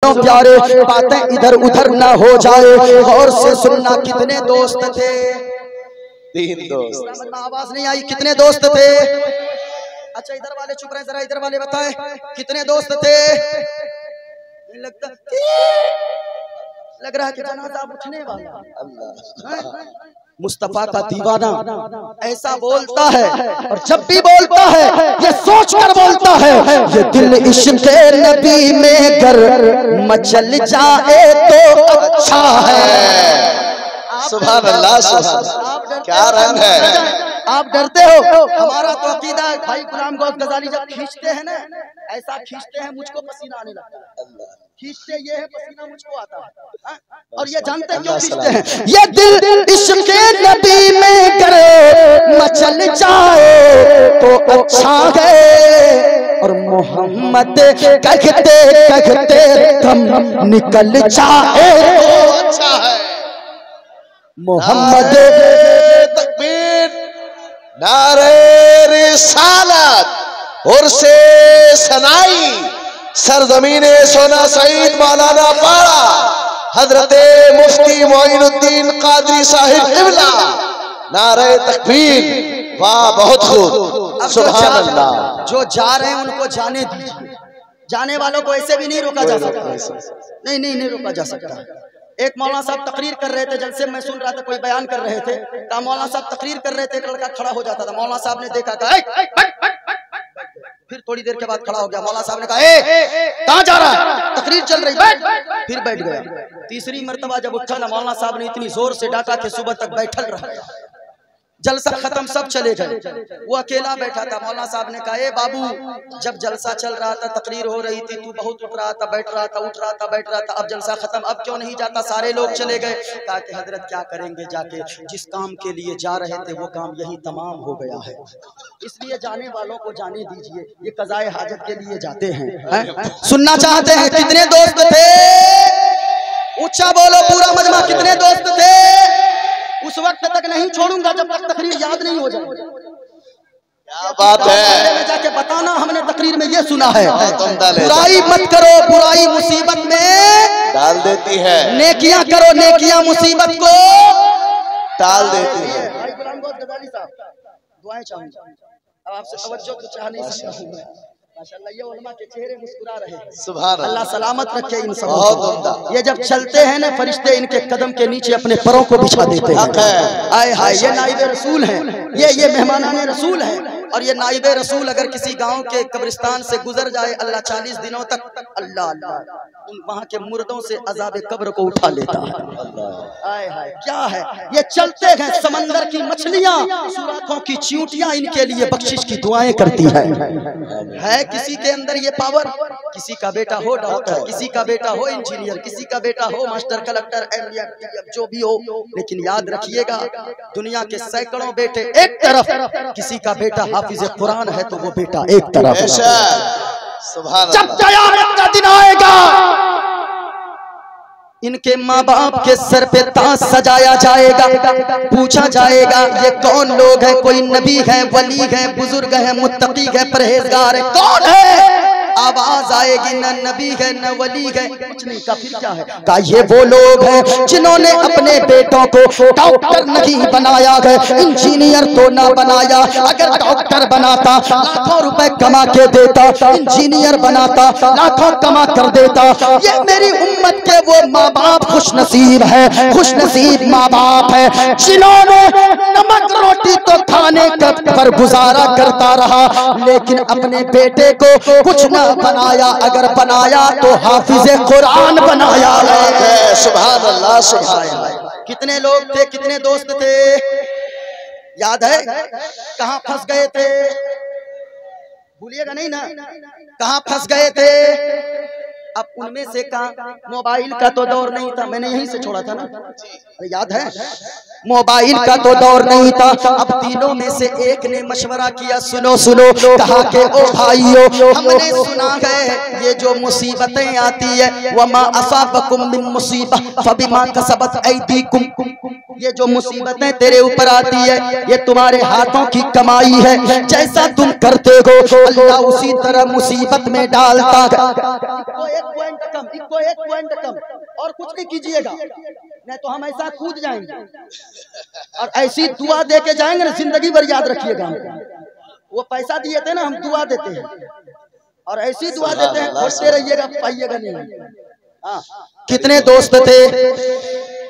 सुनो प्यारे, बातें इधर उधर ना हो जाए, गौर से सुनना। कितने दोस्त थे? 3 दोस्त। आवाज नहीं आई। कितने दोस्त थे? अच्छा इधर वाले चुप रहे, जरा इधर वाले बताएं कितने दोस्त थे? लगता लग रहा है कि जनाजा उठने वाला। अल्लाह, मुस्तफा का दीवाना ऐसा बोलता है, और जब भी बोलता है ये सोच कर बोलता है, ये दिल इश्क़ नबी में गर मचल जाए तो अच्छा है। सुभान अल्लाह, सुभान, क्या रंग है। आप डरते हो? हमारा तो अकीदा है भाई गुलाम गौस गजाली जब खींचते हैं ना, ऐसा खींचते हैं मुझको पसीना आने लगता है। खींचते ये है, पसीना मुझको आता है। और ये जानते हैं क्यों खींचते हैं? ये दिल इश्क़ नबी में गर मचल जाए तो अच्छा है, और मोहम्मद कहते कहते दम निकल जाए तो अच्छा है। मोहम्मद तकबीर, नारे रिसालत, उर्से सनाई, सरजमीने सोना सईद मौलाना पाड़ा, हजरते मुफ्ती मोइनुद्दीन कादरी साहिब इब्ला, नारे तकबीर। वाह, बहुत खूब, सुभान अल्लाह। जो जा रहे हैं उनको जाने दीजिए, जाने वालों को ऐसे भी नहीं रोका जा सकता। नहीं रोका जा सकता। एक मौलाना साहब तकरीर कर रहे थे, जलसे में सुन रहा था, कोई बयान कर रहे थे, कहा मौलाना साहब तकरीर कर रहे थे, एक लड़का खड़ा हो जाता था, मौलाना साहब ने देखा, कहा फिर थोड़ी देर के बाद खड़ा हो गया, मौलाना साहब ने कहा कहाँ जा रहा है? तकरीर चल रही, बैठ। फिर बैठ गया। तीसरी मर्तबा जब उठा ना, मौलाना साहब ने इतनी जोर से डांटा कि सुबह तक बैठल रहा। जलसा खत्म, सब चले गए, वो अकेला बैठा था। मौलाना साहब ने कहा ए बाबू, जब जलसा चल रहा था, तकरीर हो रही थी, तू बहुत उठ रहा था, बैठ रहा था, उठ रहा था, बैठ रहा था, अब जलसा खत्म, अब क्यों नहीं जाता? सारे लोग चले गए। कहा कि हजरत क्या करेंगे जाके, जिस काम के लिए जा रहे थे वो काम यही तमाम हो गया है, इसलिए जाने वालों को जाने दीजिए, ये कज़ाए हाजत के लिए जाते हैं। सुनना चाहते हैं कितने दोस्त थे? ऊंचा बोलो पूरा मजमा, कितने दोस्त थे? उस वक्त तक नहीं छोड़ूंगा जब तक तकरीर याद नहीं हो जाए। क्या बात है। जाके बताना हमने तकरीर में ये सुना है, बुराई मत करो, बुराई मुसीबत में डाल देती है, नेकियां करो, नेकियां मुसीबत को टाल देती है। भाई गुलाम गौस गजाली साहब, दुआएं चाहूंगा, अब आपसे तवज्जो तो चाह नहीं सकता हूं मैं। माशाअल्लाह, ये उलमा के चेहरे मुस्कुरा रहे हैं। सुभान अल्लाह, अल्लाह सलामत रखे इन सबको। ये जब चलते हैं ना, फरिश्ते इनके कदम के नीचे अपने पैरों को बिछा देते हैं। आए हाय, ये नाइबे रसूल हैं, ये मेहमानाने रसूल हैं। और ये नाइबे रसूल अगर किसी गांव के कब्रिस्तान से गुजर जाए, अल्लाह 40 दिनों तक अल्लाह वहां के मुर्दों से अज़ाबे कब्र को उठा लेता है। आए हाय, क्या है ये? चलते हैं, समंदर की मछलियां, सुराखों की चींटियां इनके लिए बख्शिश की दुआएं करती है किसी के अंदर ये पावर? किसी का बेटा हो डॉक्टर, किसी का बेटा हो इंजीनियर, किसी का बेटा हो मास्टर, कलेक्टर, जो भी हो, लेकिन याद रखिएगा दुनिया के सैकड़ों बेटे एक तरफ, किसी का बेटा हाफिज कुरान है तो वो बेटा एक तरफ। जब क़यामत का दिन आएगा, इनके माँ बाप के सर पे ताज सजाया जाएगा, पूछा जाएगा ये कौन लोग हैं? कोई नबी है, वली है, बुजुर्ग है, मुत्तकी है, परहेजगार है, कौन है? आवाज आएगी, न नबी है न वली है, कुछ नहीं। का फिर क्या है? का ये वो लोग हैं जिन्होंने अपने बेटों को डॉक्टर नहीं बनाया है, इंजीनियर तो ना बनाया। अगर डॉक्टर बनाता लाखों रुपए कमा के देता, इंजीनियर बनाता लाखों कमा कर देता। ये मेरी उम्मत के वो माँ बाप खुश नसीब है, खुश नसीब माँ बाप है जिन्होंने नमक रोटी तो खाने पर गुजारा करता रहा, लेकिन अपने बेटे को कुछ न बनाया। अगर बनाया तो हाफिज कुरान बनाया है। सुभान अल्लाह, सुभान अल्लाह। कितने लोग थे, कितने दोस्त थे, याद है? कहाँ फंस गए थे? भूलिएगा नहीं ना, कहाँ फंस गए थे? अब उनमें से कहा, मोबाइल का तो दौर नहीं था, मैंने यहीं से छोड़ा था ना, याद है? मोबाइल का तो दौर नहीं था। अब तीनों में से एक ने मशवरा किया, सुनो सुनो, कहा के ओ भाइयों, हमने सुना है ये जो मुसीबतें आती है, वमा असाबकुम मिन मुसीबह फबिमा कसबत ऐदीकुम, ये जो मुसीबतें तेरे ऊपर आती है ये तुम्हारे हाथों की कमाई है। जैसा तुम करते हो अल्लाह उसी तरह मुसीबत में डालता है। 1 पॉइंट कम, इको 1 पॉइंट कम, और कुछ नहीं कीजिएगा, नहीं तो हम ऐसा कूद जाएंगे। और ऐसी दुआ दे के जाएंगे ना, जिंदगी भर याद रखिएगा हमको। वो पैसा दिए थे ना, हम दुआ देते हैं, और ऐसी दुआ देते हैं, खोजते रहिएगा, पाइएगा नहीं। हाँ, कितने दोस्त थे,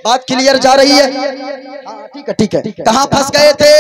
बात क्लियर जा रही है? हाँ ठीक है ठीक है। कहाँ फंस गए थे?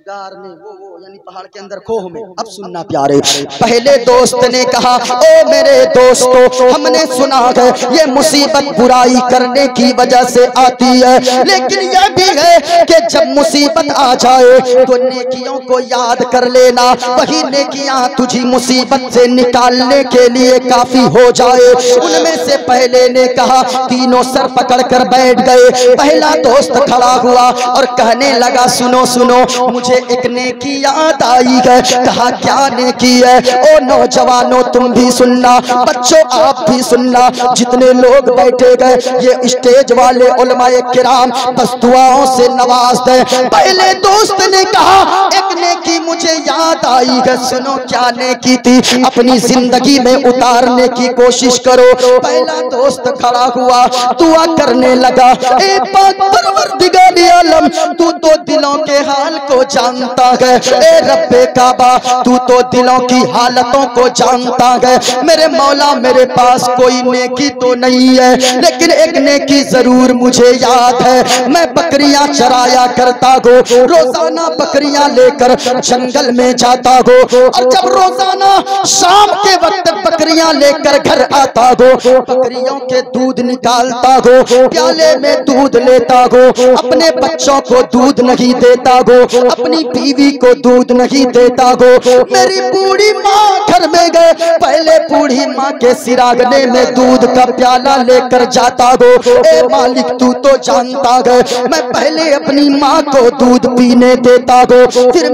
गार में, वो यानी पहाड़ के अंदर खोह में। अब सुनना प्यारे, पहले दोस्त ने कहा, ओ मेरे दोस्तों, हमने सुना है ये मुसीबत बुराई करने की वजह से आती है, लेकिन यह भी है कि जब मुसीबत आ जाए तो नेकियों को याद कर लेना, वही नेकियां तुझी मुसीबत से निकालने के लिए काफी हो जाए। उनमें से पहले ने कहा, तीनों सर पकड़ कर बैठ गए। पहला दोस्त खड़ा हुआ और कहने लगा, सुनो सुनो, मुझे एक नेकी याद आई है। कहा, क्या नेकी है? ओ नौजवानों, तुम भी सुनना, बच्चों आप भी सुनना, जितने लोग बैठे गए, ये स्टेज वाले उलमाए किराम बस दुआओं से नवाज दे। पहले दोस्त ने कहा, एक नेकी मुझे याद आई है, सुनो क्या नेकी थी, अपनी जिंदगी में उतारने की कोशिश करो। पहला दोस्त खड़ा हुआ, दुआ करने लगा, ए पाक परवरदिगार आलम, तू तो दिलों के हाल को जानता है, ए रब्बे काबा, तू तो दिलों की हालतों को जानता है। मेरे मौला, मेरे पास कोई नेकी तो नहीं है, लेकिन एक नेकी जरूर मुझे याद है। मैं बकरियां चराया करता हूँ, रोजाना बकरियां लेकर जंगल में जाता हूँ, और जब रोजाना शाम के वक्त बकरियां लेकर घर आता हूँ, बकरियों के दूध निकालता हूँ, प्याले में दूध लेता हूँ, अपने बच्चों को दूध नहीं देता हूँ, अपनी बीवी को दूध नहीं देता हो। मेरी बूढ़ी माँ घर में गए, पहले बूढ़ी माँ के सिरागने में दूध का प्याला लेकर जाता हो। ए मालिक, तू तो जानता है, मैं पहले अपनी माँ को दूध पीने देता हो, फिर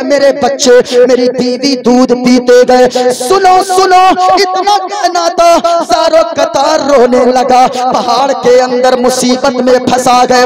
मेरे बच्चे, मेरी बीवी दूध पीते गए। सुनो सुनो, इतना कहना था, सारों कतार रोने लगा। पहाड़ के अंदर मुसीबत में फंसा गए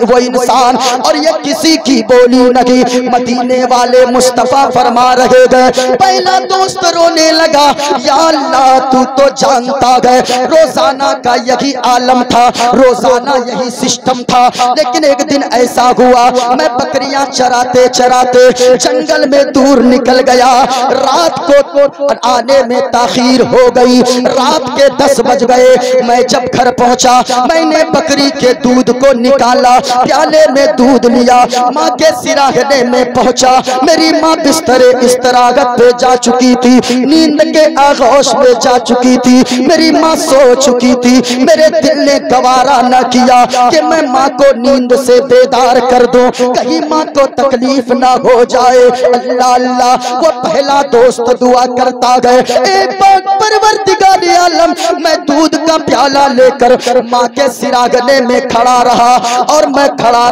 वो इंसान, और ये किसी की बोली नहीं। मदीने वाले मुस्तफा फरमा रहे गए। पहला दोस्त रोने लगा, या अल्लाह, तू तो जानता है, रोजाना का यही आलम था, रोजाना यही सिस्टम था, लेकिन एक दिन ऐसा हुआ, मैं बकरियां चराते चराते जंगल में दूर निकल गया। रात को आने में ताखीर हो गई, रात के 10 बज गए। मैं जब घर पहुंचा, मैंने बकरी के दूध को निकाला, प्याले में दूध लिया, माँ के सिरागने में पहुंचा। मेरी माँ बिस्तरे इस्तरागत पे जा चुकी थी, नींद के आगोश में जा चुकी थी, मेरी माँ सो चुकी थी। मेरे दिल ने गवारा न किया कि मैं माँ को नींद से बेदार कर दूं, कहीं माँ को तकलीफ ना हो जाए। अल्लाह अल्लाह, वो पहला दोस्त दुआ करता गए, ए परवरदिगार आलम, मैं दूध का प्याला लेकर माँ के सिरागने में खड़ा रहा, और मैं खड़ा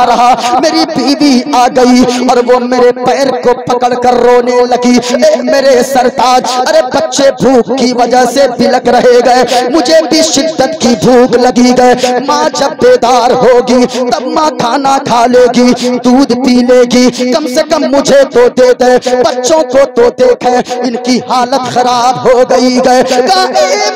रहा। मेरी बीवी आ गई और वो मेरे पैर को पकड़ कर रोने लगी, ए मेरे सरताज, अरे बच्चे भूख की वजह से बिलक रहे गए, मुझे भी शिद्दत की भूख लगी गए। माँ जब बेदार होगी तब माँ खाना खा लेगी, दूध पी लेगी, कम से कम मुझे तो दे दे, बच्चों को तो देखे, इनकी हालत खराब हो गई गए।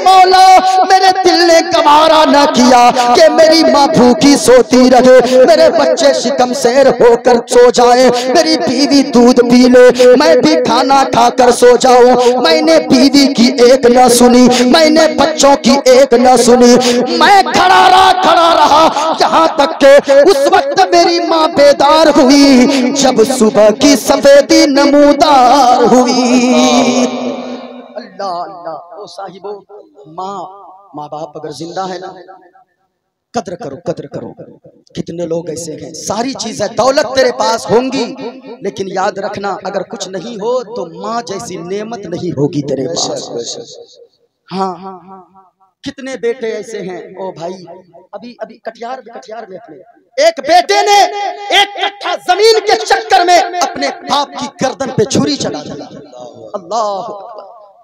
मौला, मेरे दिल ने गवारा न किया कि मेरी माँ भूखी सोती रहे, मेरे बच्चे शिकम शेर होकर सो जाए, मेरी बीवी दूध पी ले, मैं भी खाना खाकर सो जाऊं। मैंने बीवी की एक न सुनी, मैंने बच्चों की एक न सुनी, मैं खड़ा रहा यहाँ तक के उस वक्त मेरी माँ बेदार हुई, जब सुबह की सफेदी नमूदार हुई। अल्लाह अल्लाह, ओ साहिबो, माँ बाप अगर जिंदा है ना, कद्र करो। कितने लोग ऐसे हैं, सारी चीजें दौलत तेरे पास होंगी, लेकिन याद रखना, अगर कुछ नहीं हो तो माँ जैसी नेमत नहीं होगी तेरे पास। हाँ, कितने बेटे ऐसे हैं, ओ भाई, अभी कटिहार में अपने एक बेटे ने 1 कट्ठा जमीन के चक्कर में अपने बाप की गर्दन पे छुरी चला दिया। अल्लाह,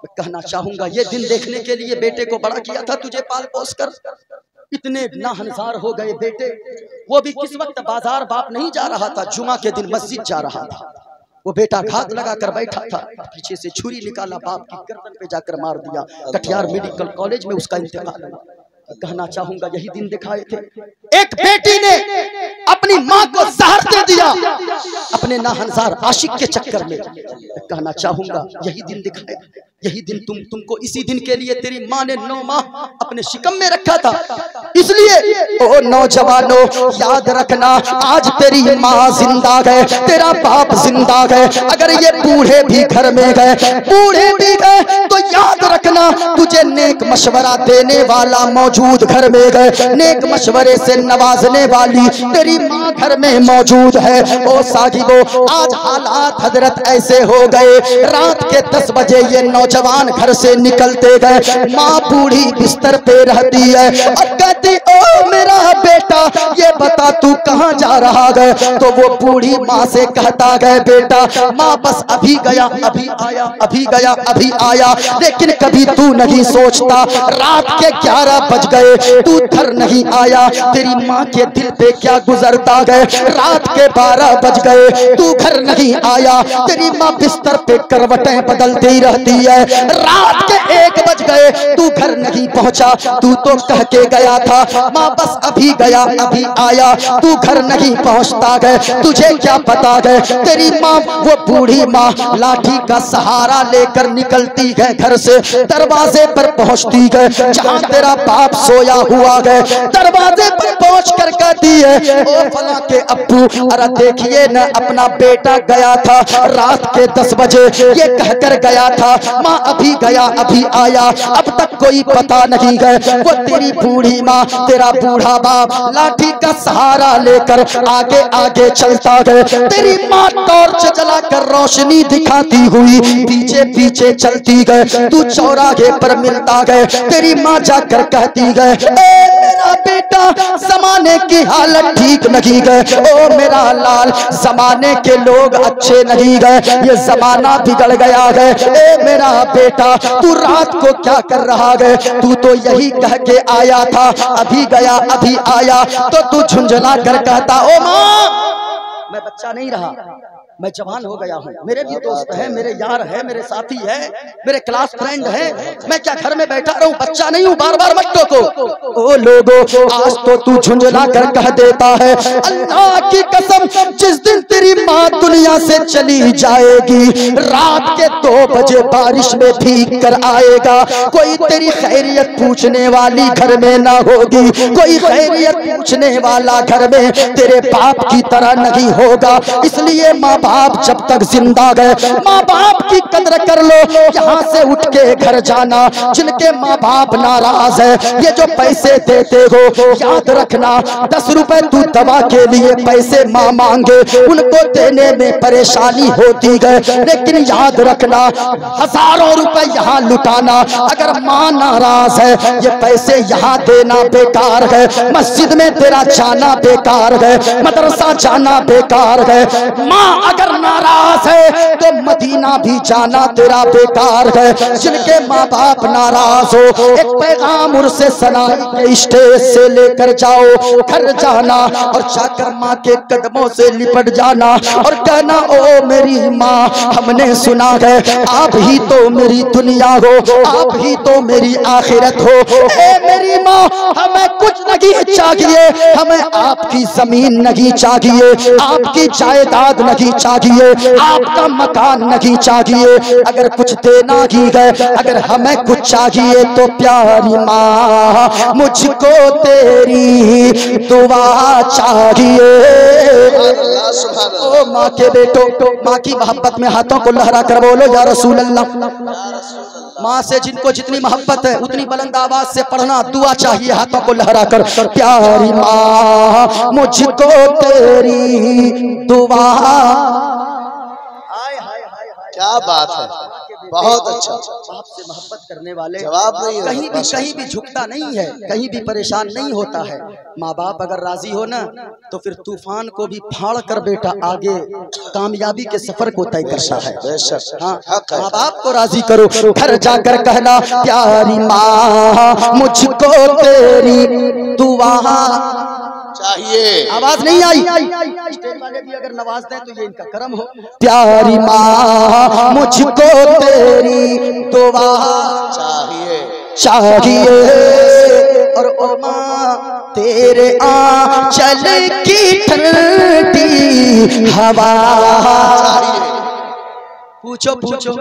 मैं कहना चाहूंगा, ये दिन देखने के लिए बेटे को बड़ा किया था तुझे पाल पोस कर, इतने नाहनसार हो गए बेटे। वो भी किस वक्त बाजार बाप नहीं जा रहा था, जुमा के दिन मस्जिद जा रहा था। वो बेटा घात लगा कर बैठा था, पीछे से छुरी निकाला, बाप की गर्दन पे जाकर मार दिया। कटिहार मेडिकल कॉलेज में उसका इंतकाल हुआ। कहना चाहूंगा यही दिन दिखाए थे, एक बेटी ने अपनी माँ को जहर दे दिया अपने नाहनसार आशिक के चक्कर में। कहना चाहूंगा यही दिन दिखाए, यही दिन तुमको इसी दिन के लिए तेरी माँ ने 9 माह अपने शिकम में रखा था। इसलिए ओ नौजवानों याद रखना, आज तेरी माँ जिंदा है, तेरा बाप जिंदा है, अगर ये बूढ़े भी घर में गए, बूढ़े भी गए, तो याद रखना तुझे नेक मशवरा देने वाला मौजूद घर में गए, नेक मशवरे से नवाजने वाली तेरी माँ घर में मौजूद है। ओ साहिबो आज हालात हजरत ऐसे हो गए, रात के 10 बजे ये नौजवान घर से निकलते गए, माँ बूढ़ी बिस्तर पे रहती है और कहती ओ मेरा बेटा ये बता तू कहाँ जा रहा है। तो वो बूढ़ी माँ से कहता गए बेटा माँ बस अभी गया अभी आया, अभी गया अभी आया, लेकिन कभी तू नहीं सोचता रात के 11 बज गए तू घर नहीं आया, तेरी माँ के दिल पे क्या गुजरता गए। रात के 12 बज गए तू घर नहीं आया, तेरी माँ बिस्तर पे करवटें बदलती रहती है। रात के 1 बज गए तू घर नहीं पहुंचा, तू तो कह के गया था माँ बस अभी गया अभी आया, तू घर नहीं पहुंचता गए, तुझे क्या पता गए। तेरी माँ वो बूढ़ी माँ लाठी का सहारा लेकर निकलती है घर से, दरवाजे पर पहुंचती है जहां तेरा बाप सोया हुआ है। दरवाजे पर पहुंच कर कहती है ओ फला के अब्बू अरे देखिए न अपना बेटा गया था रात के 10 बजे, ये कहकर गया था माँ अभी गया अभी आया, अब तक कोई पता नहीं है। वो तेरी बूढ़ी माँ तेरा बूढ़ा बाप लाठी का सहारा लेकर आगे आगे चलता गए, तेरी माँ टॉर्च जलाकर रोशनी दिखाती हुई पीछे पीछे चलती गए। तू चौराहे पर मिलता गए, तेरी माँ जाकर कहती गए मेरा बेटा जमाने की हालत ठीक नहीं गए, ओ मेरा लाल जमाने के लोग अच्छे नहीं गए, ये जमाना बिगड़ गया है। ए मेरा बेटा तू रात को क्या कर रहा है, तू तो यही कह के आया था अभी गया अभी आया, तो तू झुंझला कर कहता ओ माँ मैं बच्चा नहीं रहा, मैं जवान हो गया हूँ, मेरे भी दोस्त हैं, मेरे यार हैं, मेरे साथी हैं, मेरे क्लास फ्रेंड हैं, मैं क्या घर में बैठा रहूं, बच्चा नहीं हूँ, बार बार मत टोको। ओ लोगो आज तो तू झुंझला कर कह देता है अल्लाह की कसम जिस दिन तेरी माँ दुनिया से चली जाएगी रात के 2 बजे बारिश में भीग कर आएगा, कोई तेरी खैरियत पूछने वाली घर में ना होगी, कोई खैरियत पूछने वाला घर में तेरे बाप की तरह नहीं होगा। इसलिए माँ बाप जब तक जिंदा गए माँ बाप की कदर कर लो, यहाँ से उठ के घर जाना। जिनके माँ बाप नाराज है ये जो पैसे देते हो याद रखना 10 रुपए तू दवा के लिए पैसे माँ मांगे उनको देने में परेशानी होती है, लेकिन याद रखना हजारों रुपए यहाँ लुटाना, अगर माँ नाराज है ये पैसे यहाँ देना बेकार है, मस्जिद में तेरा जाना बेकार है, मदरसा जाना बेकार है। माँ अगर नाराज है तो मदीना भी जाना तेरा बेकार है। जिनके माँ बाप नाराज हो एक पैगाम उनसे सनाई के स्टेज से लेकर जाओ घर जाना और जाकर माँ के कदमों से लिपट जाना और कहना ओ मेरी माँ हमने सुना है आप ही तो मेरी दुनिया हो, आप ही तो मेरी आखिरत हो। ए मेरी माँ हमें कुछ नहीं चाहिए, हमें आपकी जमीन नहीं चाहिए, आपकी जायदाद नहीं चाहिए, आपका मकान नहीं चाहिए, अगर कुछ देना ही है, अगर हमें कुछ चाहिए तो प्यारी माँ मुझको तेरी दुआ चाहिए। ओ माँ के बेटो माँ की मोहब्बत में हाथों को लहरा कर बोलो या रसूल अल्लाह। माँ से जिनको जितनी मोहब्बत है उतनी बुलंद आवाज से पढ़ना दुआ चाहिए हाथों को लहरा कर, प्यारी माँ मुझको तेरी दुआ। क्या बात है, बहुत अच्छा। बाप से मोहब्बत करने वाले जवाब नहीं कहीं भी झुकता नहीं है, कहीं भी परेशान नहीं होता है। माँ बाप अगर राजी हो ना तो फिर तूफान को भी फाड़ कर बेटा आगे कामयाबी के सफर को तय करता है। हाँ माँ बाप को राजी करो, घर जाकर कहना प्यारी माँ मुझको तेरी दुआ चाहिए। आवाज नहीं आई। स्टेज वाले भी अगर नवाज दें तो ये इनका करम हो। प्यारी माँ मुझको तेरी दुआ चाहिए और ओ माँ तेरे आंचल की ठंडी हवा चाहिए। पूछो पूछो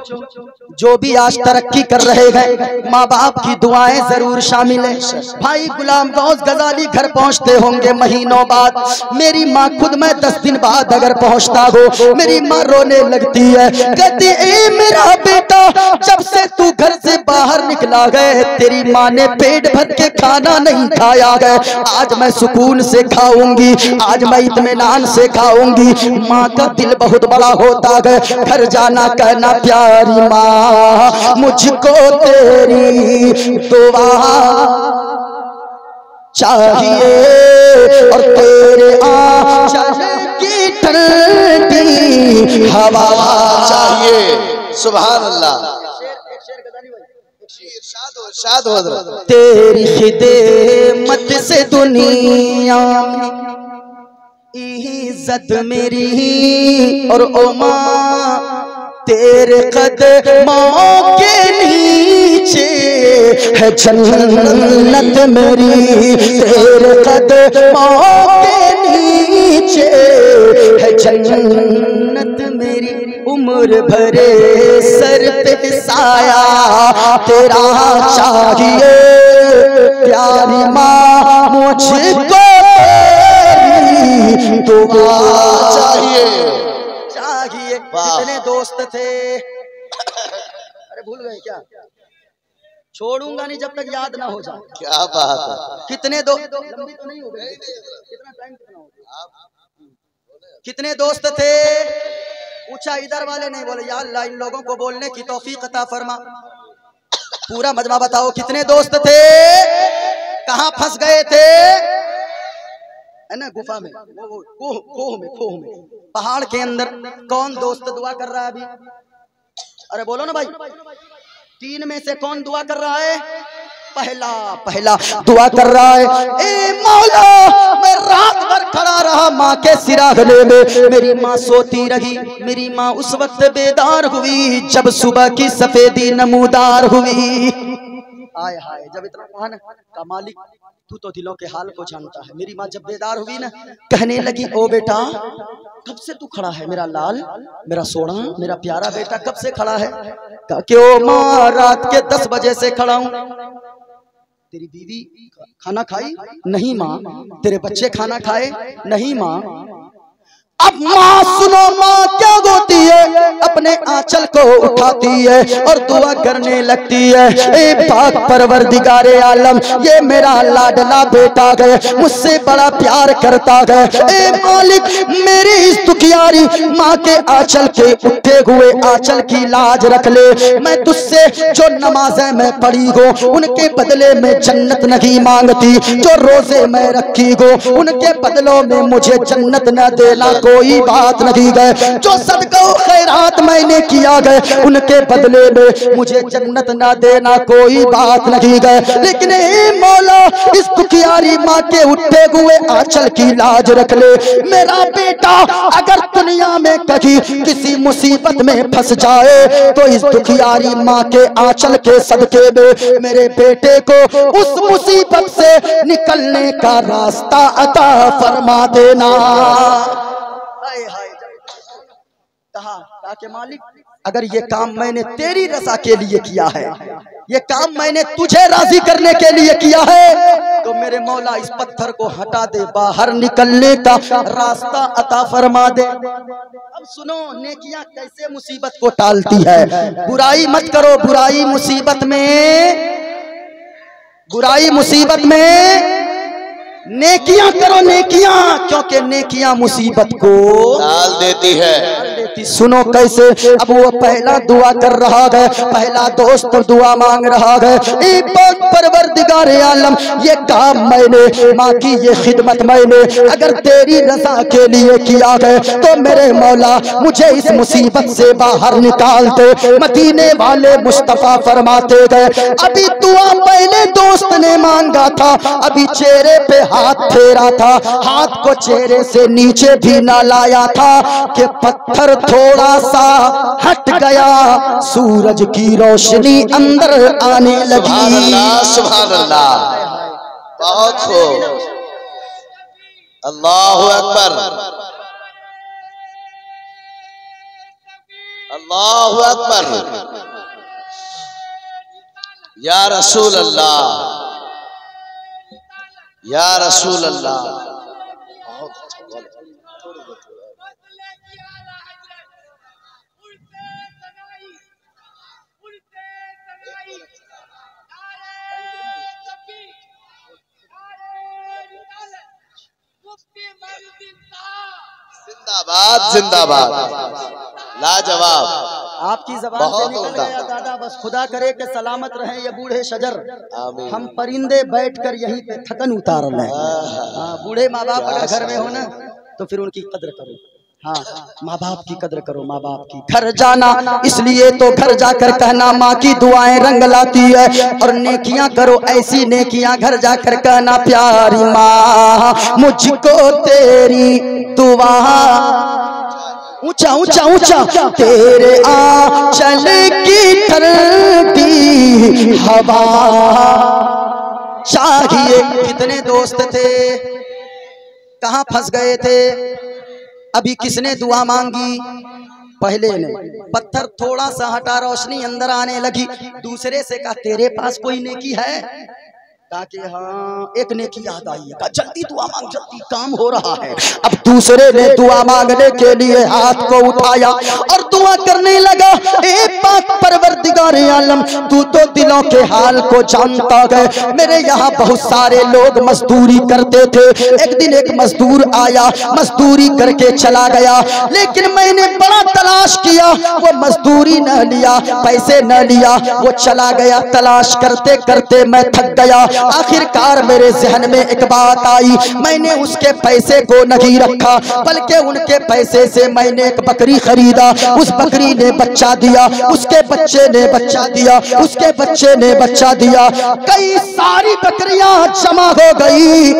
जो भी आज तरक्की कर रहे हैं माँ बाप की दुआएं जरूर शामिल है। भाई गुलाम गौस गजाली घर पहुंचते होंगे महीनों बाद। मेरी माँ खुद मैं 10 दिन बाद अगर पहुंचता हो मेरी माँ रोने लगती है, कहती ए मेरा बेटा जब से तू घर से बाहर निकला गए तेरी माँ ने पेट भर के खाना नहीं खाया गया। आज मैं सुकून से खाऊंगी, आज मैं इत्मीनान से खाऊंगी। माँ का दिल बहुत बड़ा होता है। घर जाना कहना प्यारी माँ मुझको तेरी दुआ चाहिए और तेरे आंचल की ठंडी हवा चाहिए। सुभान अल्लाह। तेरी खिदमत से दुनिया में इज्जत मेरी और ओ माँ तेरे कदमों के नीचे है जन्नत मेरी। तेरे कदमों के नीचे है जन्नत मेरी। उम्र भरे सर पे साया तेरा चाहिए प्यारी माँ मुझको दुआ चाहिए। कितने दोस्त थे, अरे भूल गए क्या? छोड़ूंगा नहीं जब तक याद ना हो जाए। क्या बात है। कितने दोस्त, लंबी तो नहीं हो गई, कितना टाइम कितना हो गया? कितने दोस्त थे? पूछा इधर वाले नहीं बोले या अल्लाह इन लोगों को बोलने की तौफीक अता फरमा। पूरा मजमा बताओ कितने दोस्त थे, कहाँ फंस गए थे? है ना गुफा में, वो खोह में पहाड़ के अंदर। कौन दोस्त दुआ कर रहा है अभी? अरे बोलो ना भाई, 3 में से कौन दुआ कर रहा है? पहला दुआ कर रहा है ए मौला मैं रात भर खड़ा रहा माँ के सिरागले में। मेरी माँ सोती रही, मेरी माँ उस वक्त बेदार हुई जब सुबह की सफेदी नमूदार हुई। आय हाय जब इतना महान का मालिक तू तो दिलों के हाल को जानता है। मेरी माँ जब बेदार हुई ना कहने लगी ओ बेटा कब से तू खड़ा है मेरा लाल, मेरा सोना, मेरा प्यारा बेटा कब से खड़ा है? कहा क्यों माँ रात के 10 बजे से खड़ा हूँ। तेरी बीवी खाना खाई? नहीं माँ। तेरे बच्चे खाना खाए? नहीं माँ। अब माँ सुनो माँ क्या होती है, अपने आंचल को उठाती है और दुआ करने लगती है ए पाक परवरदिगारे आलम ये मेरा लाडला बेटा गए मुझसे बड़ा प्यार करता गए। ए मालिक मेरी इस दुखियारी माँ के आंचल के उठे हुए आंचल की लाज रख ले। मैं तुझसे जो नमाजें मैं पढ़ी हो उनके बदले में जन्नत नहीं मांगती, जो रोजे मैं रखी हो उनके बदलों में मुझे जन्नत न देना कोई बात नहीं गए, जो सदका खैरात मैंने किया गए उनके बदले में मुझे जन्नत ना देना कोई बात नहीं गए। लेकिन ए मौला इस दुखियारी माँ के उठे हुए आंचल की लाज रख ले। मेरा बेटा अगर दुनिया में कहीं किसी मुसीबत में फंस जाए तो इस दुखियारी माँ के आंचल के सदके में मेरे बेटे को उस मुसीबत से निकलने का रास्ता अता फरमा देना। कहा कि मालिक अगर ये काम मैंने तेरी रजा के लिए किया है, ये काम मैंने तुझे राजी करने के लिए किया है तो मेरे मौला इस पत्थर को हटा दे, बाहर निकलने का रास्ता अता फरमा दे। अब सुनो नेकियां कैसे मुसीबत को टालती है। बुराई मत करो, बुराई मुसीबत में नेकियां करो, नेकियां, क्योंकि नेकियां मुसीबत को डाल देती है। सुनो कैसे। अब वो पहला दुआ कर रहा है, पहला दोस्त दुआ मांग रहा है। परवरदिगार आलम ये काम मैंने, माँ की ये खिदमत मैंने अगर तेरी रजा के लिए किया है तो मेरे मौला मुझे इस मुसीबत से बाहर निकाल दे। मदीने वाले मुस्तफा फरमाते गए अभी दुआ पहले दोस्त ने मांगा था, अभी चेहरे पे हाथ फेरा था, हाथ को चेहरे से नीचे भी ना लाया था कि पत्थर थोड़ा सा हट गया, सूरज की रोशनी अंदर आने लगी। सुभान अल्लाह, बहुत खूब, अल्लाहु अकबर, अल्लाहु अकबर, या रसूल अल्लाह, या रसूल अल्लाह। जिंदाबाद जिंदाबाद, लाजवाब, आपकी ज़बान से निकल गया दादा, बस खुदा करे कि सलामत रहे ये बूढ़े शजर। हम परिंदे बैठकर यहीं पे थकन उतार रहे हैं। बूढ़े माँ बाप अगर घर में हो ना तो फिर उनकी कद्र करो। हाँ, माँ बाप की कद्र करो, माँ बाप की। घर जाना इसलिए तो घर जाकर कहना माँ की दुआएं रंग लाती है, और नेकियां करो ऐसी नेकियां घर जाकर कहना प्यारी माँ मुझको तेरी दुआ, ऊंचा ऊंचा ऊंचा तेरे आंचल की ठंडी हवा चाहिए। कितने दोस्त थे, कहाँ फंस गए थे, अभी किसने दुआ मांगी, पहले ने। पत्थर थोड़ा सा हटा, रोशनी अंदर आने लगी। दूसरे से कहा तेरे पास कोई नेकी है, कहा कि हाँ एक नेकी याद आई है, कहा जल्दी दुआ मांग, जल्दी काम हो रहा है। अब दूसरे ने दुआ मांगने के लिए हाथ को उठाया और दुआ करने लगा। ए पाक परवरदिगार आलम तू तो दिलों के हाल को जानता है। मेरे यहाँ बहुत सारे लोग मजदूरी करते थे, एक दिन एक मजदूर आया, मजदूरी करके चला गया, लेकिन मैंने बड़ा तलाश किया, वो मजदूरी न लिया, पैसे न लिया, वो चला गया। तलाश करते करते मैं थक गया। आखिरकार मेरे जहन में एक बात आई, मैंने उसके पैसे को नहीं रखा, बल्कि उनके पैसे से मैंने एक बकरी खरीदा। उस बकरी ने बच्चा दिया, उसके बच्चे ने बच्चा दिया, उसके बच्चे ने बच्चा दिया। कई सारी बकरियां जमा हो गई।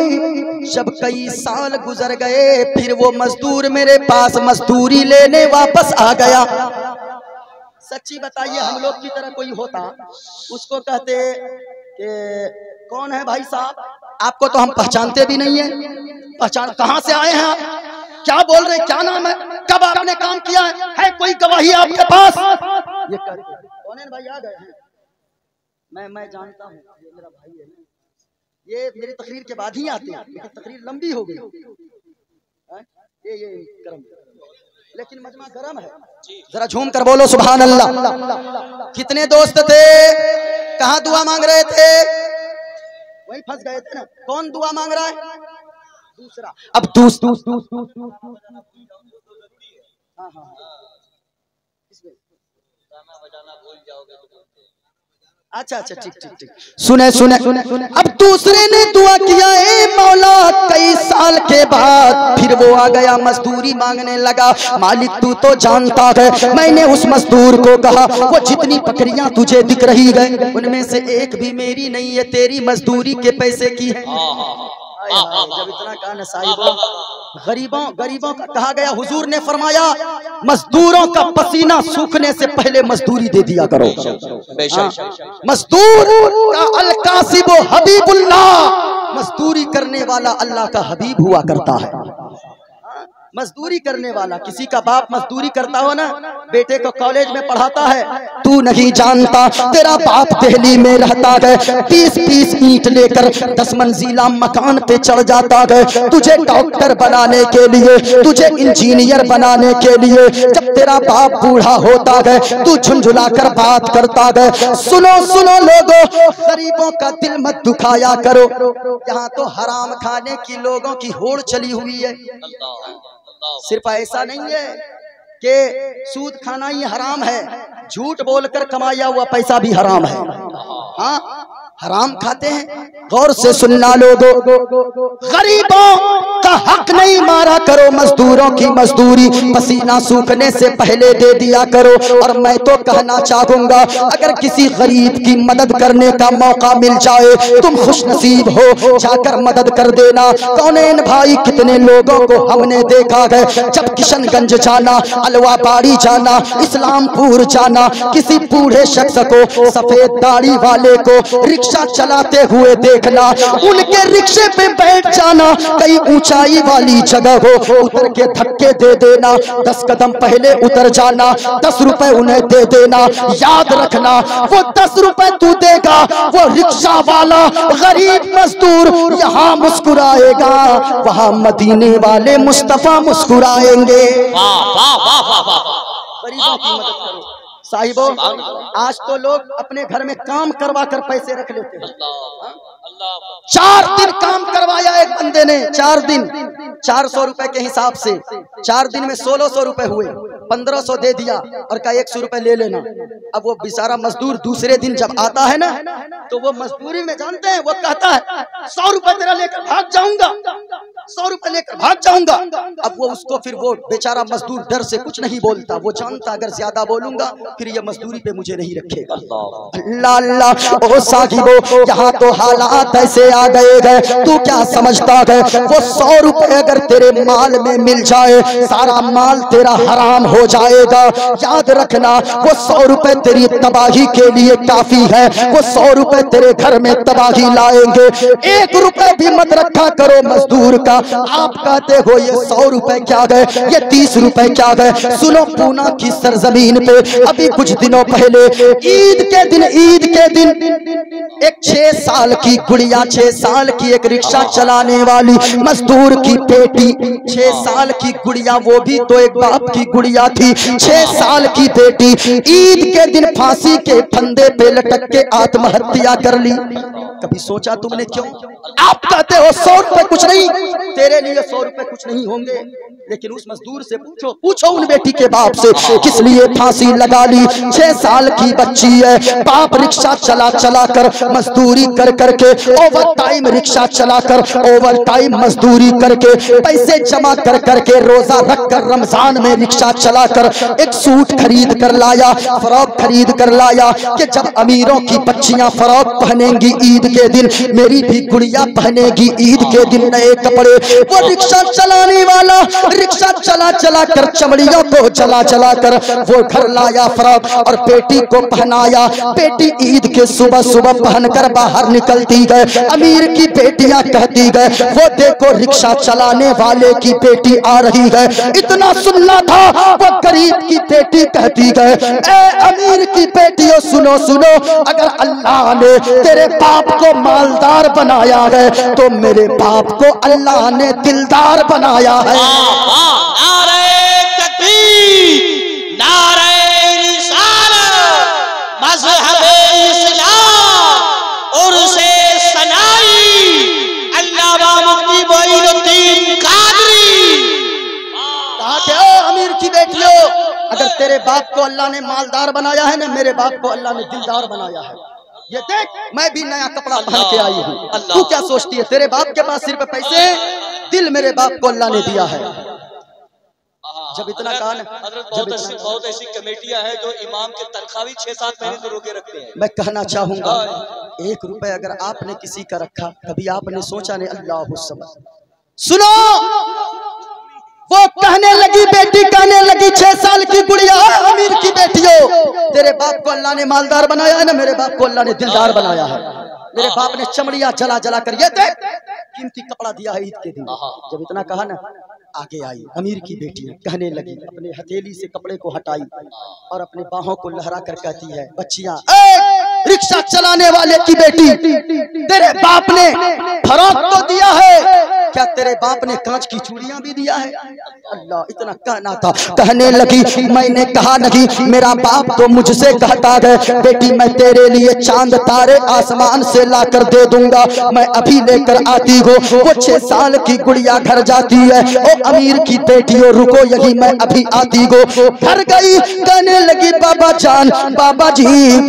जब कई साल गुजर गए, फिर वो मजदूर मेरे पास मजदूरी लेने वापस आ गया। सच्ची बताइए, हम लोग की तरह कोई होता, उसको कहते कि कौन है भाई साहब, आपको तो हम पहचानते भी नहीं है, पहचान कहां से आए हैं आप, क्या बोल रहे, क्या नाम है, कब आपने काम किया है कोई गवाही आपके पास? ये कौन है भाई, आ गए हैं, मैं जानता हूँ, ये मेरा भाई है, ये मेरी तकरीर के बाद ही आते हैं, मेरी तकरीर लंबी हो गई, ये गरम, लेकिन मजमा गरम है, जरा झूम कर बोलो सुभान अल्लाह। कितने दोस्त थे, कहाँ दुआ मांग रहे थे, वही फंस गए थे ना। कौन दुआ मांग रहा है, दूसरा। अब अच्छा अच्छा ठीक ठीक ठीक, सुने सुने अब दूसरे ने दुआ किया, ए मौला कई साल के बाद फिर वो आ गया, मजदूरी मांगने लगा। मालिक तू तो जानता है, मैंने उस मजदूर को कहा वो जितनी बकरियां तुझे दिख रही है उनमें से एक भी मेरी नहीं है, तेरी मजदूरी के पैसे की है। जब इतना कहा ना साहिब, गरीबों का कहा गया, हुजूर ने फरमाया मजदूरों का पसीना सूखने से पहले मजदूरी दे दिया करो। मजदूर का अल-कासिब हबीबुल्लाह, मजदूरी करने वाला अल्लाह का हबीब हुआ करता है। मजदूरी करने वाला, किसी का बाप मजदूरी करता हो ना, बेटे को कॉलेज में पढ़ाता है, तू नहीं जानता तेरा बाप दिल्ली में रहता है, 20-20 ईंट लेकर 10 मंजिला मकान पे चढ़ जाता है, तुझे डॉक्टर बनाने के लिए, तुझे इंजीनियर बनाने के लिए। जब तेरा बाप बूढ़ा होता है तू झुंझुला कर बात करता है। सुनो सुनो लोगों, गरीबों का दिल मत दुखाया करो, यहाँ तो हराम खाने की लोगों की होड़ चली हुई है। सिर्फ ऐसा नहीं है कि सूद खाना ही हराम है, झूठ बोलकर कमाया हुआ पैसा भी हराम है। हाँ, हराम खाते हैं। गौर से सुनना लोगों, गरीबों का हक नहीं मारा करो, मजदूरों की मजदूरी पसीना सूखने से पहले दे दिया करो। और मैं तो कहना चाहूंगा, अगर किसी गरीब की मदद करने का मौका मिल जाए, तुम खुशनसीब हो, जाकर मदद कर देना। कौनेन भाई, कितने लोगों को हमने देखा है, जब किशनगंज जाना, अलवाबाड़ी जाना, इस्लामपुर जाना, किसी बूढ़े शख्स को, सफेद दाढ़ी वाले को रिक्शा चलाते हुए देखना, उनके रिक्शे पे बैठ जाना, कई ऊंचाई वाली जगह हो, उतर के धक्के दे देना, 10 कदम पहले उतर जाना, 10 रुपए उन्हें दे देना। याद रखना, वो 10 रुपए तू देगा, वो रिक्शा वाला गरीब मजदूर यहाँ मुस्कुराएगा, वहां मदीने वाले मुस्तफा मुस्कुराएंगे। गरीबों की मदद करो साहिबो। आज तो लोग अपने घर में काम करवा कर पैसे रख लेते हैं। 4 दिन काम करवाया एक बंदे ने, 4 दिन 400 रुपए के हिसाब से, 4 दिन में 1600 रुपए हुए, 1500 दे दिया और कहा 100 रुपए ले लेना। अब वो बेचारा मजदूर दूसरे दिन जब आता है ना, तो वो मजदूरी में जानते हैं, वो कहता है 100 रुपए तेरा लेकर भाग जाऊंगा, 100 रुपए लेकर भाग जाऊंगा। अब वो उसको फिर वो बेचारा मजदूर डर से कुछ नहीं बोलता, वो जानता अगर ज्यादा बोलूंगा फिर ये मजदूरी पे मुझे नहीं रखेगा। अल्लाह अल्लाह, ओ साहिबो, यहाँ तो हालात ऐसे आ गए हैं, तू क्या समझता है, वो 100 रुपए अगर तेरे माल में मिल जाए, सारा माल तेरा हराम हो जाएगा। याद रखना, वो 100 रुपए तेरी तबाही के लिए काफी है, वो 100 रुपए तेरे घर में तबाही लाएंगे। 1 रुपए भी मत रखा करो मजदूर का। आप कहते हो ये 100 रुपए क्या गए, ये 30 रुपए क्या गए। सुनो, पूना की सरजमीन पे अभी कुछ दिनों पहले ईद के दिन एक 6 साल की गुड़िया, 6 साल की एक रिक्शा चलाने वाली मजदूर की बेटी, 6 साल की गुड़िया, वो भी तो एक बाप की गुड़िया थी, 6 साल की बेटी ईद के दिन फांसी के फंदे पे लटक के आत्महत्या कर ली। कभी सोचा तुमने क्यों? आप कहते हो 100 रुपए कुछ नहीं, तेरे लिए 100 रुपए कुछ नहीं होंगे, लेकिन उस मजदूर से पूछो उन बेटी के बाप से, किस लिए फांसी लगा ली। 6 साल की बच्ची है, बाप रिक्शा चला कर मजदूरी कर करके, ओवर टाइम रिक्शा चलाकर, ओवर टाइम मजदूरी करके, पैसे जमा कर करके, रोजा रख कर रमजान में रिक्शा चलाकर एक सूट खरीद कर लाया, फ्रॉक खरीद कर लाया कि जब अमीरों की बच्चियां फ्रॉक पहनेंगी ईद के दिन, मेरी भी गुड़िया पहनेगी ईद के दिन नए कपड़े। वो रिक्शा चलाने वाला रिक्शा चला कर चमड़ियों को चला कर वो घर लाया फ्रॉक और बेटी को पहनाया। बेटी ईद के सुबह पहनकर बाहर निकलती गए। अमीर की बेटियां कहती गए, वो देखो रिक्शा चलाने वाले की बेटी आ रही है। इतना सुनना था, वो गरीब की बेटी कहती गए, ए अमीर की बेटियों सुनो, अगर अल्लाह ने तेरे बाप को मालदार बनाया है, तो मेरे बाप को अल्लाह ने दिलदार बनाया है। नारे तकबीर, नारे रिसालत, मज़हबे इस्लाम, उर्से सनाई, अल्लामा मुफ्ती मोइनुद्दीन कादरी। कहा के ओ अमीर की बेटियों, अगर तेरे बाप को अल्लाह ने मालदार बनाया है ना, मेरे बाप को अल्लाह ने दिलदार बनाया है। ये देख, मैं भी नया कपड़ा पहन के आई हूँ। तू क्या सोचती है, तेरे बाप के पास सिर्फ पैसे, दिल मेरे बाप को अल्लाह ने दिया है। जब इतना कहा ना, बहुत ऐसी कमेटियां हैं जो इमाम के तनख्वाह भी 6-7 महीने से रोके रखते हैं। मैं कहना चाहूंगा, 1 रुपए अगर आपने किसी का रखा, कभी आपने सोचा नहीं अल्लाह सुनो, वो कहने लगी, बेटी कहने लगी, 6 साल की गुड़िया, अमीर की बेटियों, तेरे बाप को अल्लाह ने मालदार बनाया है ना, मेरे बाप को अल्लाह ने दिलदार बनाया है। मेरे बाप ने चमड़िया जला कर ये देख कीमती कपड़ा दिया है ईद के दिन। जब इतना कहा ना, आगे आई अमीर की बेटियां कहने लगी, अपने हथेली से कपड़े को हटाई और अपने बाहों को लहरा कर कहती है, बच्चियां, रिक्शा चलाने वाले की बेटी, तेरे बाप ने फरोख्त तो दिया है, क्या तेरे बाप ने कांच की चूड़ियां भी दिया है? अल्लाह, इतना कहना था। कहने लगी मैंने कहा नहीं, मेरा बाप तो मुझसे कहता है बेटी मैं तेरे लिए चांद तारे आसमान से लाकर दे दूंगा, मैं अभी लेकर आती हूँ। वो 6 साल की गुड़िया घर जाती है, ओ अमीर की बेटियों रुको यही मैं अभी आती हूँ। घर गई, कहने लगी बाबा जान, बाबा जी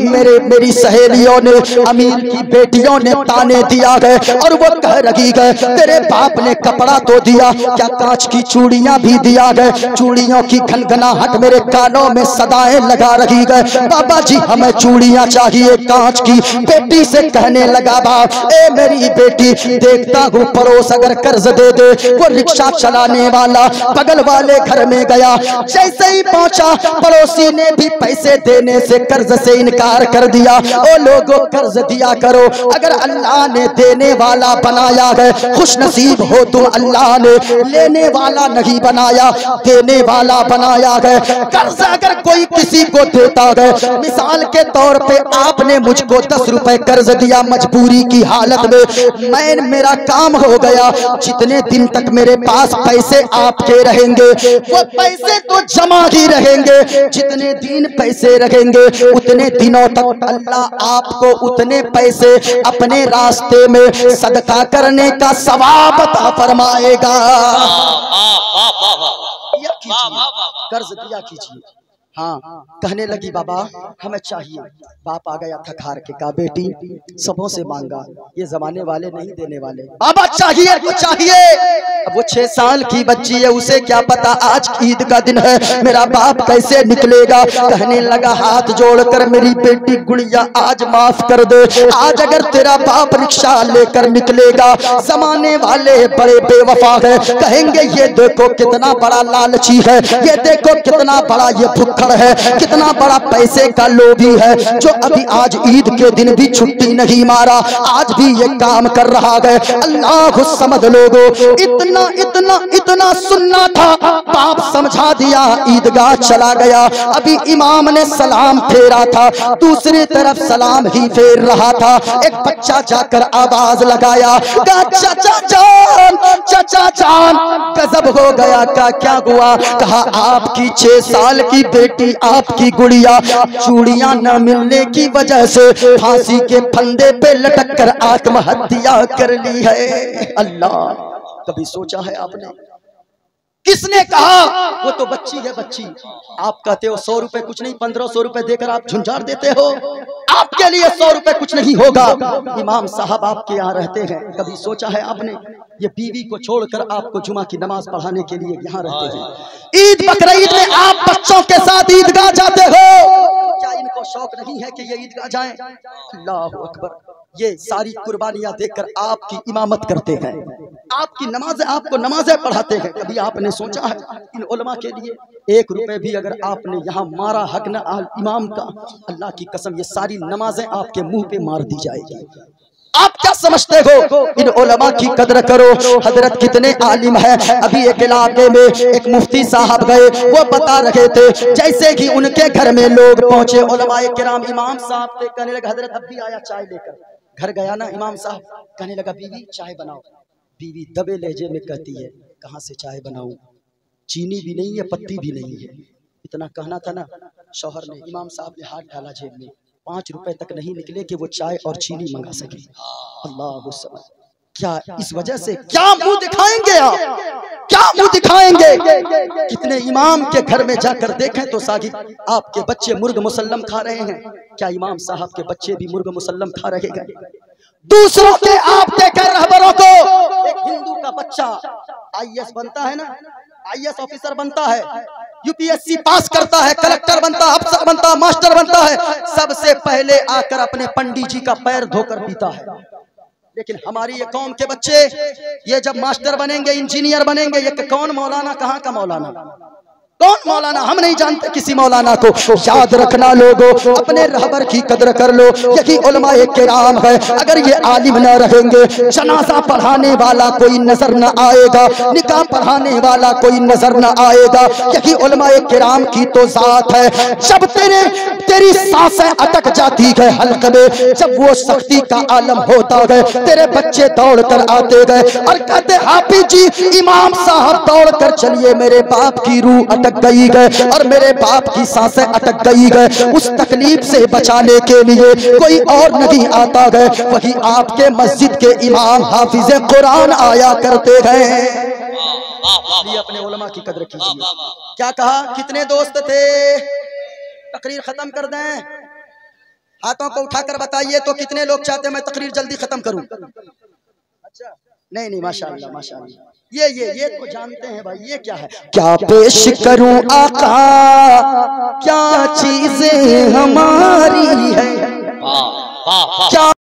मेरी सहेलियों ने, अमीर की बेटियों ने ताने दिया है और वो कह रही है तेरे बाप ने कपड़ा तो दिया, क्या कांच की चूड़ियां भी दिया है? चूड़ियों की खनखनाहट मेरे कानों में सदाएं लगा रही है। बाबा जी हमें चूड़ियां चाहिए कांच की। बेटी से कहने लगा बाप, ए मेरी बेटी देखता हूँ पड़ोस अगर कर्ज दे दे। वो रिक्शा चलाने वाला बगल वाले घर में गया, जैसे ही पहुंचा पड़ोसी ने भी पैसे देने से कर्ज से इनकार कर दिया। ओ लोगों कर्ज दिया करो, अगर अल्लाह ने देने वाला बनाया है खुश नसीब हो तुम, अल्लाह ने लेने वाला नहीं बनाया, देने वाला बनाया है। कर्ज अगर कोई किसी को देता है, मिसाल के तौर पे आपने मुझको 10 रुपए कर्ज दिया मजबूरी की हालत में, मेरा काम हो गया, जितने दिन तक मेरे पास पैसे आपके रहेंगे वो पैसे तो जमा ही रहेंगे, जितने दिन पैसे रहेंगे उतने दिनों तक अल्लाह आपको उतने पैसे अपने रास्ते में सदका करने का सवाब अता फरमाएगा। कर्ज दिया कीजिए। हाँ, कहने लगी बाबा हमें चाहिए। बाप आ गया था हार के, कहा बेटी सबों से मांगा, ये जमाने वाले नहीं देने वाले, बाबा चाहिए तो चाहिए। अब वो 6 साल की बच्ची है, उसे क्या पता आज ईद का दिन है, मेरा बाप कैसे निकलेगा। कहने लगा हाथ जोड़कर मेरी बेटी गुड़िया आज माफ कर दे, आज अगर तेरा बाप रिक्शा लेकर निकलेगा जमाने वाले बड़े बेवफा है, कहेंगे ये देखो कितना बड़ा लालची है, ये देखो कितना बड़ा ये भुक्खड़ है, कितना बड़ा पैसे का लोभी है, जो अभी आज ईद के दिन भी छुट्टी नहीं मारा, आज भी ये काम कर रहा है। अल्लाह समझ लोगो, इतना इतना इतना सुनना था, बाप समझा दिया, ईदगाह चला गया। अभी इमाम ने सलाम फेरा था, दूसरी तरफ सलाम ही फेर रहा था, एक बच्चा जाकर आवाज लगाया, चाचा जान, चाचा जान, गजब हो गया। का क्या हुआ? कहा आपकी 6 साल की बेटी, आपकी गुड़िया चूड़ियां न मिलने की वजह से फांसी के फंदे पे लटक कर आत्महत्या कर ली है। अल्लाह, कभी सोचा है आपने? किसने कहा? वो तो बच्ची है बच्ची। आप कहते हो 100 रुपए कुछ नहीं, 1500 रुपए देकर आप झुंझार देते हो, आपके लिए 100 रुपए कुछ नहीं होगा। इमाम साहब आपके यहाँ रहते हैं, कभी सोचा है आपने? ये बीवी को छोड़कर आपको जुमा की नमाज पढ़ाने के लिए यहाँ रहते हैं। ईद बकरीद में आप बच्चों के साथ ईदगाह जाते हो, क्या इनको शौक नहीं है कि ये ईदगाह जाएं? अल्लाह अकबर, ये सारी कुर्बानियां देकर आपकी इमामत करते हैं, आपकी नमाजें, आपको नमाजें पढ़ाते हैं। कभी आपने सोचा है इन उलमा के लिए 1 रुपए भी अगर आपने यहाँ मारा हक न इमाम का, अल्लाह की कसम ये सारी नमाजें आपके मुंह पे मार दी जाएगी। आप क्या समझते हो? इन उलमा की कदर करो। हजरत कितने आलिम हैं। अभी एक इलाके में एक मुफ्ती साहब गए, वो बता रहे थे जैसे कि उनके घर में लोग पहुंचे, उलमाए किराम, इमाम साहब थे, कहने लगा हजरत अब भी आया चाय लेकर। घर गया ना इमाम साहब, कहने लगा बीवी चाय बनाओ। बीवी दबे लहजे में कहती है कहाँ से चाय बनाऊं, चीनी भी नहीं है, पत्ती भी नहीं है। इतना कहना था ना, शौहर ने, इमाम साहब ने हाथ डाला जेब में, 5 रुपए तक नहीं निकले कि वो चाय और चीनी मंगा सके। अल्लाह समझ, क्या इस वजह से क्या मुंह दिखाएंगे आप? क्या मुंह दिखाएंगे? कितने इमाम के घर में जाकर देखें तो सागिर आपके बच्चे मुर्ग मुसल्लम खा रहे हैं, क्या इमाम साहब के बच्चे भी मुर्ग मुसल्लम खा रहे हैं? दूसरों के आपके घर रहबरों को, एक हिंदू का बच्चा IAS बनता है ना, IAS ऑफिसर बनता है, UPSC पास करता है, कलेक्टर बनता है, अफसर बनता है, मास्टर बनता है, सबसे पहले आकर अपने पंडित जी का पैर धोकर पीता है। लेकिन हमारी ये कौम के बच्चे, ये जब मास्टर बनेंगे, इंजीनियर बनेंगे, ये कौन मौलाना, कहाँ का मौलाना? कौन मौलाना? हम नहीं जानते किसी मौलाना को। याद रखना लोगों, अपने रहबर की कदर कर लो। यही उलमाए किराम है। अगर ये आलिम न रहेंगे, जनाजा पढ़ाने वाला कोई नजर न आएगा, निकाह पढ़ाने वाला कोई नजर न आएगा। यही उलमाए किराम की तो जात है। जब तेरी सांसें अटक जाती है हल्क में, जब वो सख्ती का आलम होता है, तेरे बच्चे दौड़ कर आते गए और कहते हाफिज जी, इमाम साहब दौड़ कर चलिए, मेरे बाप की रूह अटक गई है और मेरे बाप की सांसें अटक गई है। उस तकलीफ से बचाने के लिए कोई और नहीं आता है, वही आपके मस्जिद के इमाम हाफिज कुरान आया करते हैं। अपने उलमा की कदर कीजिए। क्या कहा? कितने दोस्त थे? तकरीर खत्म कर दें? हाथों को उठाकर बताइए तो कितने लोग चाहते हैं मैं तकरीर जल्दी खत्म करूं? अच्छा, नहीं, माशाअल्लाह माशाअल्लाह। ये तो जानते हैं भाई, ये क्या है? क्या पेश करूं आका, क्या चीजें हमारी है, क्या